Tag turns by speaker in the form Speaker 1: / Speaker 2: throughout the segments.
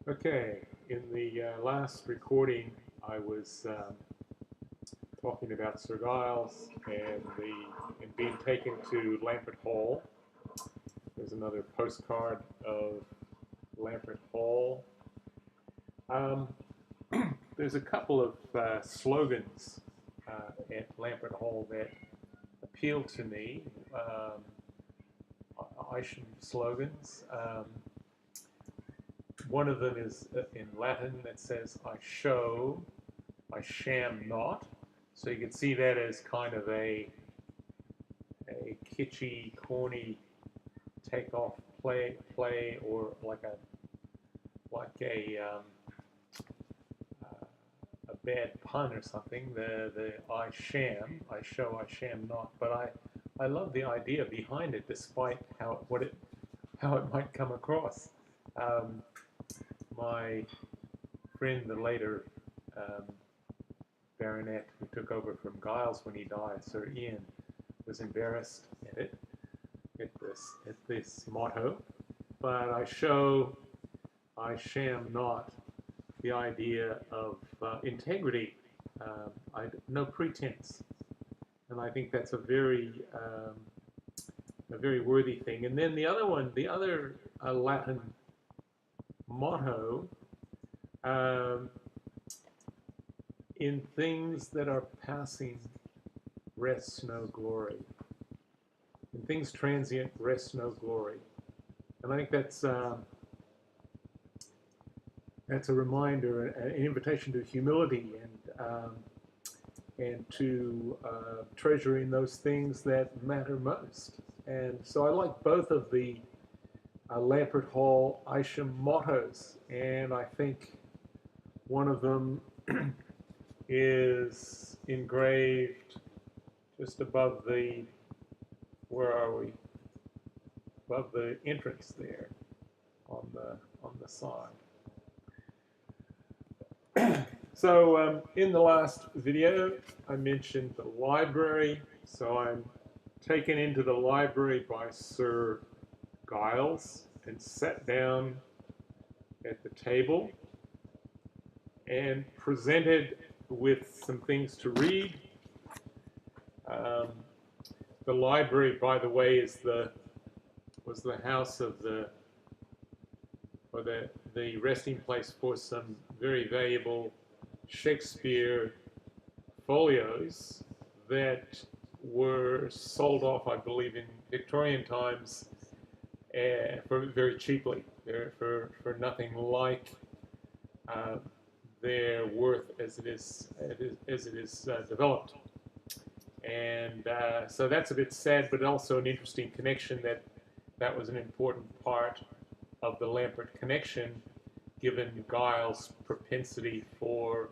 Speaker 1: Okay, in the last recording, I was talking about Sir Giles and being taken to Lampard Hall. There's another postcard of Lampard Hall. Um, there's a couple of slogans at Lampard Hall that appeal to me. Isham slogans. One of them is in Latin that says, I show, I sham not. So you can see that as kind of a kitschy, corny takeoff play, or like a bad pun or something. The I sham, I show, I sham not. But I love the idea behind it, despite how it might come across. My friend, the later baronet who took over from Giles when he died, Sir Ian, was embarrassed at this motto. But I show, I sham not, the idea of integrity, no pretense, and I think that's a very worthy thing. And then the other one, the other Latin motto, in things that are passing rests no glory. In things transient rests no glory. And I think that's a reminder, an invitation to humility and to treasuring those things that matter most. And so I like both of the Lampard Hall Isham mottos, and I think one of them is engraved just above the, where are we? Above the entrance there on the side. So in the last video, I mentioned the library. So I'm taken into the library by Sir Giles and sat down at the table and presented with some things to read. The library, by the way, was the house of the resting place for some very valuable Shakespeare folios that were sold off, I believe, in Victorian times for very cheaply, for nothing like their worth as it is developed. And so that's a bit sad, but also an interesting connection that was an important part of the Lampard connection, given Giles' propensity for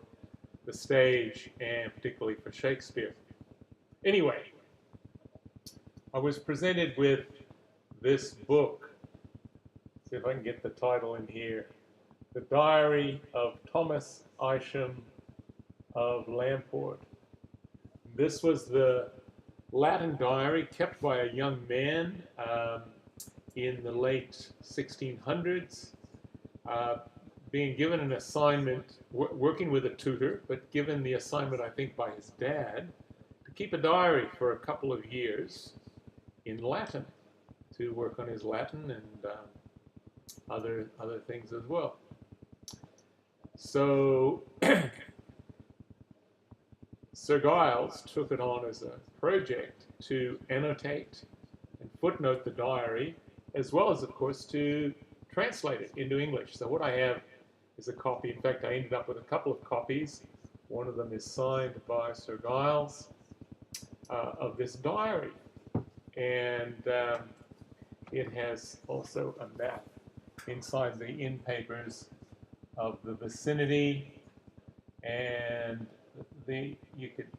Speaker 1: the stage and particularly for Shakespeare. Anyway, I was presented with this book. Let's see if I can get the title in here. The Diary of Thomas Isham of Lamport. This was the Latin diary kept by a young man in the late 1600s, being given an assignment, working with a tutor, but given the assignment, I think, by his dad, to keep a diary for a couple of years in Latin, to work on his Latin and other things as well. So Sir Giles took it on as a project to annotate and footnote the diary, as well as, of course, to translate it into English. So what I have is a copy. In fact, I ended up with a couple of copies. One of them is signed by Sir Giles of this diary. And it has also a map inside the in papers of the vicinity, and you could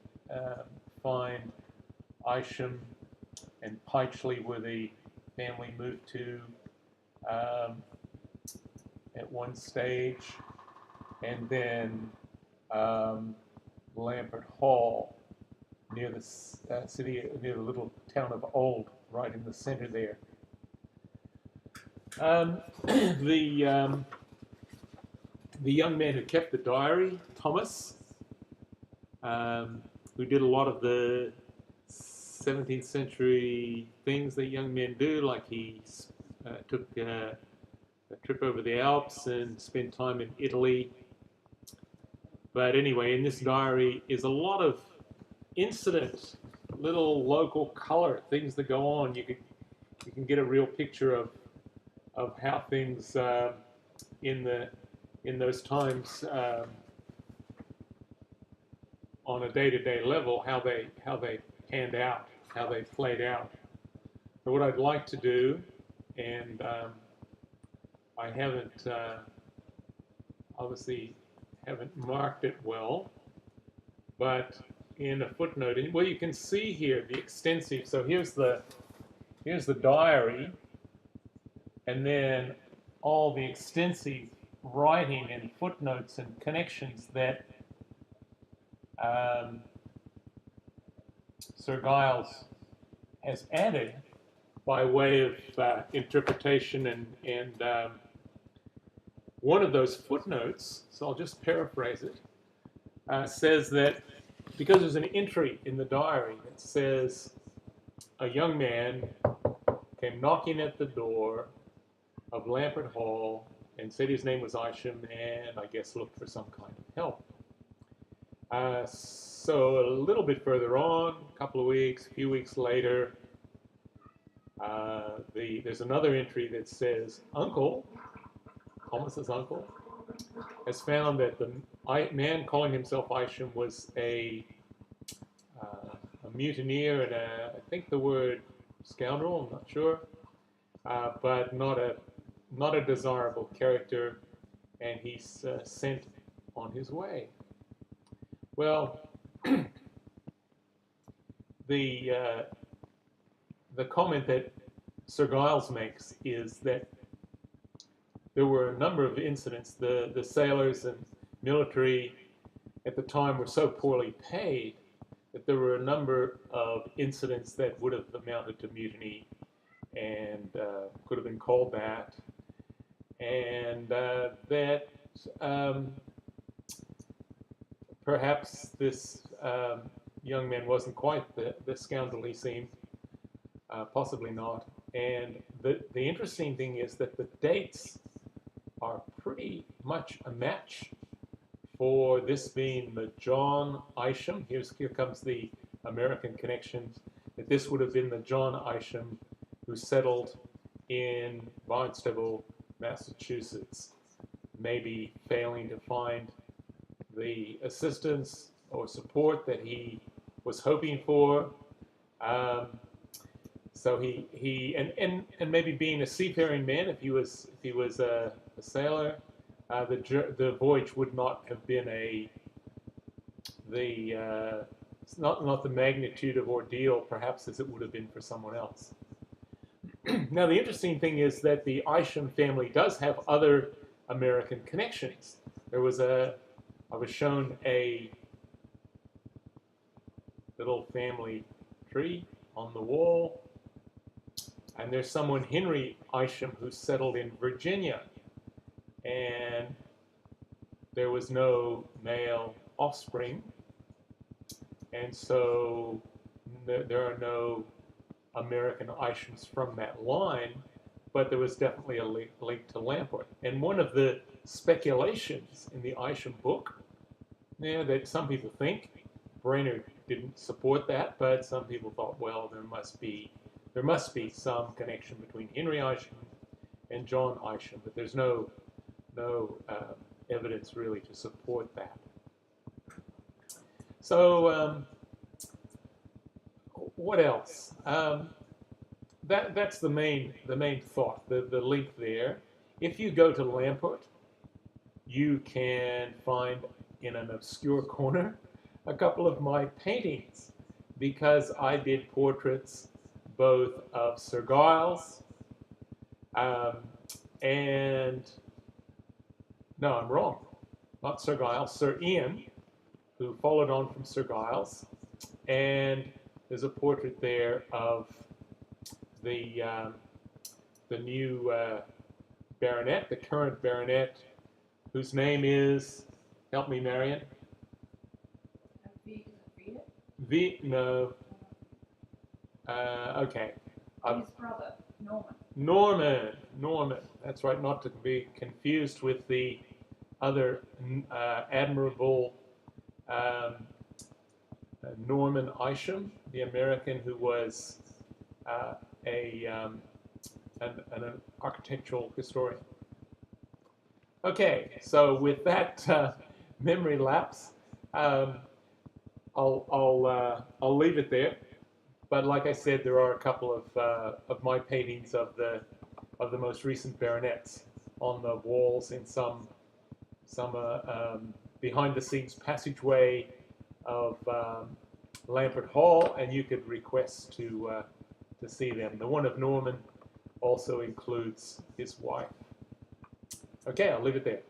Speaker 1: find Isham and Pytchley, where the family moved to at one stage, and then Lampard Hall near the city, near the little town of Old, right in the center there. the young man who kept the diary, Thomas, who did a lot of the 17th century things that young men do, like he took a trip over the Alps and spent time in Italy. But anyway, in this diary is a lot of incidents, little local color, things that go on. You can get a real picture of how things in those times on a day-to-day level, how they panned out, how they played out. So what I'd like to do, and I haven't obviously haven't marked it well, but in a footnote, well, you can see here the extensive. So here's the diary, and then all the extensive writing and footnotes and connections that Sir Giles has added by way of interpretation, and one of those footnotes, so I'll just paraphrase it, says that because there's an entry in the diary that says a young man came knocking at the door of Lampard Hall and said his name was Isham, and I guess looked for some kind of help. So a little bit further on, a couple of weeks, a few weeks later, there's another entry that says Uncle, Thomas's uncle, has found that the man calling himself Isham was a mutineer and I think the word scoundrel, I'm not sure, but not a desirable character, and he's sent on his way. Well, the comment that Sir Giles makes is that there were a number of incidents. The sailors and military at the time were so poorly paid that there were a number of incidents that would have amounted to mutiny and could have been called that, and that perhaps this young man wasn't quite the scoundrel he seemed, possibly not. And the interesting thing is that the dates are pretty much a match for this being the John Isham. Here comes the American connections, that this would have been the John Isham who settled in Barnstable, Massachusetts, maybe failing to find the assistance or support that he was hoping for. So he and maybe being a seafaring man, if he was a sailor, the voyage would not have been not the magnitude of ordeal perhaps as it would have been for someone else. Now the interesting thing is that the Isham family does have other American connections. I was shown a little family tree on the wall, and there's someone, Henry Isham, who settled in Virginia, and there was no male offspring, and so there are no American Ishams from that line, but there was definitely a link to Lamport. And one of the speculations in the Isham book, that some people think, Brainerd didn't support that, but some people thought, well, there must be some connection between Henry Isham and John Isham, but there's no evidence really to support that. So what else? That's the main thought, the link there. If you go to Lamport, you can find in an obscure corner a couple of my paintings, because I did portraits both of Sir Giles and, no, I'm wrong, not Sir Giles, Sir Ian, who followed on from Sir Giles, and there's a portrait there of the new baronet, the current baronet, whose name is, help me, Marion. No. Okay.
Speaker 2: His brother,
Speaker 1: Norman. That's right, not to be confused with the other admirable Norman Isham, the American who was an architectural historian. Okay, so with that memory lapse, I'll leave it there. But like I said, there are a couple of my paintings of the most recent baronets on the walls in some behind the scenes passageway of Lampard Hall, and you could request to see them. The one of Norman also includes his wife. Okay, I'll leave it there.